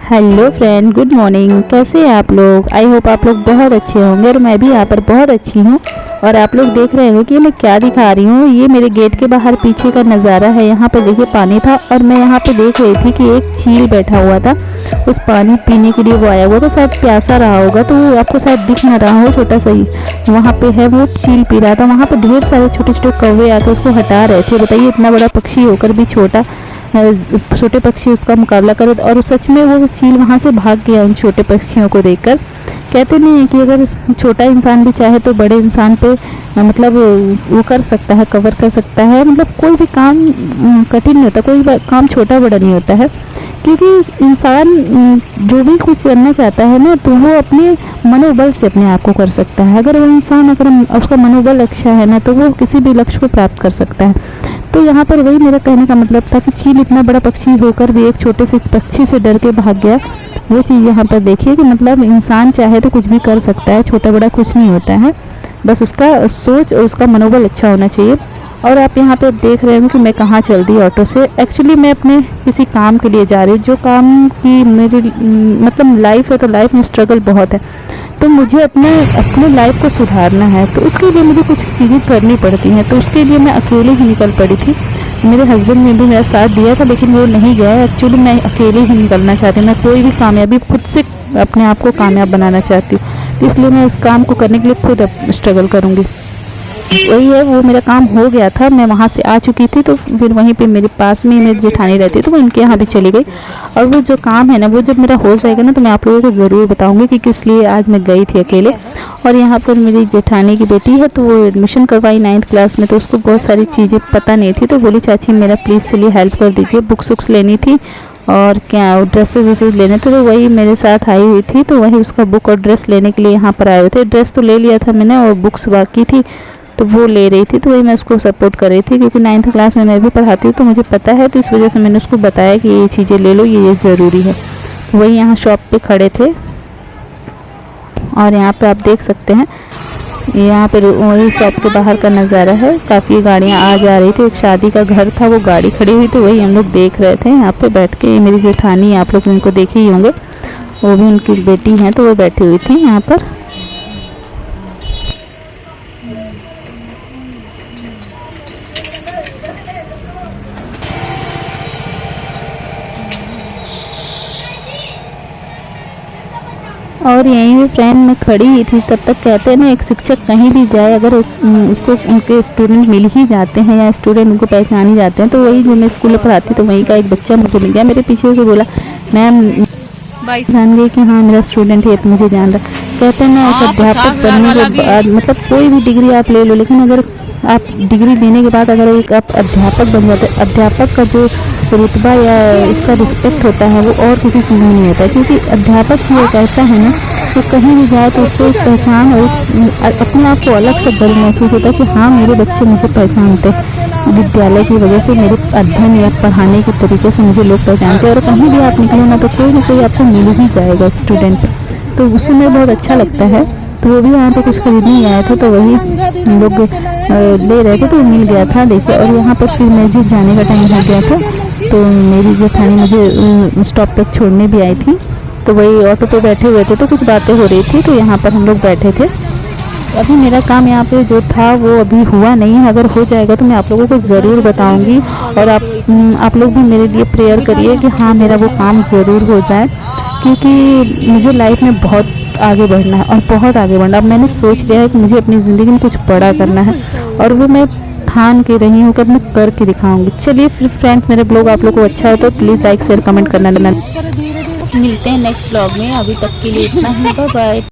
Hello friend, good morning. कैसे हैं आप लोग? आई होप आप लोग बहुत अच्छे होंगे और मैं भी यहाँ पर बहुत अच्छी हूँ। और आप लोग देख रहे हो कि मैं क्या दिखा रही हूँ। ये मेरे गेट के बाहर पीछे का नज़ारा है। यहाँ पे देखिए पानी था और मैं यहाँ पे देख रही थी कि एक चील बैठा हुआ था। उस पानी पीने के लिए वो आया हुआ था, शायद प्यासा रहा होगा तो वो आपको शायद दिख ना रहा हो, छोटा सा ही वहाँ पे है, वो चील पी रहा था। वहाँ पे ढेर सारे छोटे छोटे कौवे आके उसको हटा रहे थे। बताइए, इतना बड़ा पक्षी होकर भी छोटे पक्षी उसका मुकाबला करे। और सच में वो चील वहाँ से भाग गया उन छोटे पक्षियों को देखकर। कहते नहीं है कि अगर छोटा इंसान भी चाहे तो बड़े इंसान पे मतलब वो कर सकता है, कवर कर सकता है। मतलब कोई भी काम कठिन नहीं होता, कोई काम छोटा बड़ा नहीं होता है। क्योंकि इंसान जो भी कुछ करना चाहता है ना, तो वो अपने मनोबल से अपने आप को कर सकता है। अगर वो इंसान अगर उसका मनोबल अच्छा है ना, तो वो किसी भी लक्ष्य को प्राप्त कर सकता है। तो यहाँ पर वही मेरा कहने का मतलब था कि चील इतना बड़ा पक्षी होकर भी एक छोटे से पक्षी से डर के भाग गया। वो चीज़ यहाँ पर देखिए कि मतलब इंसान चाहे तो कुछ भी कर सकता है, छोटा बड़ा कुछ नहीं होता है। बस उसका सोच और उसका मनोबल अच्छा होना चाहिए। और आप यहाँ पे देख रहे हो कि मैं कहाँ चल दी ऑटो से। एक्चुअली मैं अपने किसी काम के लिए जा रही हूँ, जो काम की मेरी मतलब लाइफ है, तो लाइफ में स्ट्रगल बहुत है। तो मुझे अपने लाइफ को सुधारना है, तो उसके लिए मुझे कुछ चीज़ें करनी पड़ती हैं। तो उसके लिए मैं अकेले ही निकल पड़ी थी। मेरे हस्बैंड ने भी मेरा साथ दिया था, लेकिन वो नहीं गया। एक्चुअली मैं अकेले ही निकलना चाहती हूँ। मैं कोई भी कामयाबी खुद से अपने आप को कामयाब बनाना चाहती हूँ, तो इसलिए मैं उस काम को करने के लिए खुद स्ट्रगल करूँगी। वही है, वो मेरा काम हो गया था, मैं वहाँ से आ चुकी थी। तो फिर वहीं पे मेरे पास में मेरी जेठानी रहती है, तो वो उनके यहाँ भी चली गई। और वो जो काम है ना, वो जब मेरा हो जाएगा ना, तो मैं आप लोगों को ज़रूर बताऊंगी कि किस लिए आज मैं गई थी अकेले। और यहाँ पर मेरी जेठानी की बेटी है, तो वो एडमिशन करवाई 9th क्लास में। तो उसको बहुत सारी चीज़ें पता नहीं थी, तो बोली चाची मेरा प्लीज़ चलिए हेल्प कर दीजिए। बुक्स वुक्स लेनी थी और क्या ड्रेसेस वेसेस लेने थे, तो वही मेरे साथ आई हुई थी। तो वही उसका बुक और ड्रेस लेने के लिए यहाँ पर आए हुए थे। ड्रेस तो ले लिया था मैंने और बुक्स बाकी थी, तो वो ले रही थी। तो वही मैं उसको सपोर्ट कर रही थी, क्योंकि 9th क्लास में मैं भी पढ़ाती हूँ, तो मुझे पता है। तो इस वजह से मैंने उसको बताया कि ये चीज़ें ले लो, ये ज़रूरी है। तो वही यहाँ शॉप पे खड़े थे और यहाँ पे आप देख सकते हैं, यहाँ पे वही शॉप के बाहर का नज़ारा है। काफ़ी गाड़ियाँ आ जा रही थी। एक शादी का घर था, वो गाड़ी खड़ी हुई, तो वही हम लोग देख रहे थे यहाँ पे बैठ के। मेरी जेठानी, आप लोग उनको देखे ही होंगे, वो भी उनकी बेटी हैं, तो वो बैठी हुई थी यहाँ पर। और यहीं भी फ्रेंड में खड़ी ही थी, तब तक कहते हैं ना, एक शिक्षक कहीं भी जाए, अगर उसको उनके स्टूडेंट मिल ही जाते हैं या स्टूडेंट उनको पहचान ही जाते हैं। तो वही जो मैं स्कूल में पढ़ाती, तो वहीं का एक बच्चा मुझे मिल गया। मेरे पीछे से बोला, मैम जान गई कि हाँ मेरा स्टूडेंट है, तो मुझे जान रहा। कहते हैं ना, एक अध्यापक बनने के बाद मतलब कोई भी डिग्री आप ले लो, लेकिन अगर आप डिग्री लेने के बाद अगर एक आप अध्यापक बन जाते, अध्यापक का जो रुतबा या इसका रिस्पेक्ट होता है, वो और किसी चीज़ में नहीं होता है। क्योंकि अध्यापक ही एक ऐसा है ना, तो कहीं भी जाए तो उसको पहचान और अपने आप को अलग से गर्व महसूस होता है कि हाँ मेरे बच्चे मुझे पहचानते हैं। विद्यालय की वजह से, मेरे अध्ययन या पढ़ाने के तरीके से मुझे लोग पहचानते हैं। और कहीं भी आप निकलो ना, तो कोई ना कोई आपको मिल ही जाएगा स्टूडेंट, तो उससे मुझे बहुत अच्छा लगता है। तो वो भी यहाँ पे कुछ खरीदने ही आया था, तो वही हम लोग ले रहे थे, तो मिल गया था देखिए। और यहाँ पर फिर मुझे जाने का टाइम हो गया था, तो मेरी जेठानी मुझे स्टॉप तक छोड़ने भी आई थी। तो वही ऑटो पे बैठे हुए थे, तो कुछ बातें हो रही थी, तो यहाँ पर हम लोग बैठे थे। अभी मेरा काम यहाँ पे जो था वो अभी हुआ नहीं है। अगर हो जाएगा तो मैं आप लोगों को ज़रूर बताऊंगी। और आप लोग भी मेरे लिए प्रेयर करिए कि हाँ मेरा वो काम ज़रूर हो जाए, क्योंकि मुझे लाइफ में बहुत आगे बढ़ना है और बहुत आगे बढ़ना। अब मैंने सोच लिया है कि मुझे अपनी ज़िंदगी में कुछ बड़ा करना है, और वो मैं ठान के रही हूँ कि मैं करके दिखाऊंगी। चलिए फिर फ्रेंड्स, मेरे ब्लॉग आप लोग को अच्छा है तो प्लीज़ लाइक शेयर कमेंट करना। मिलते हैं नेक्स्ट ब्लॉग में, अभी तक के लिए इतना ही, बाय बाय।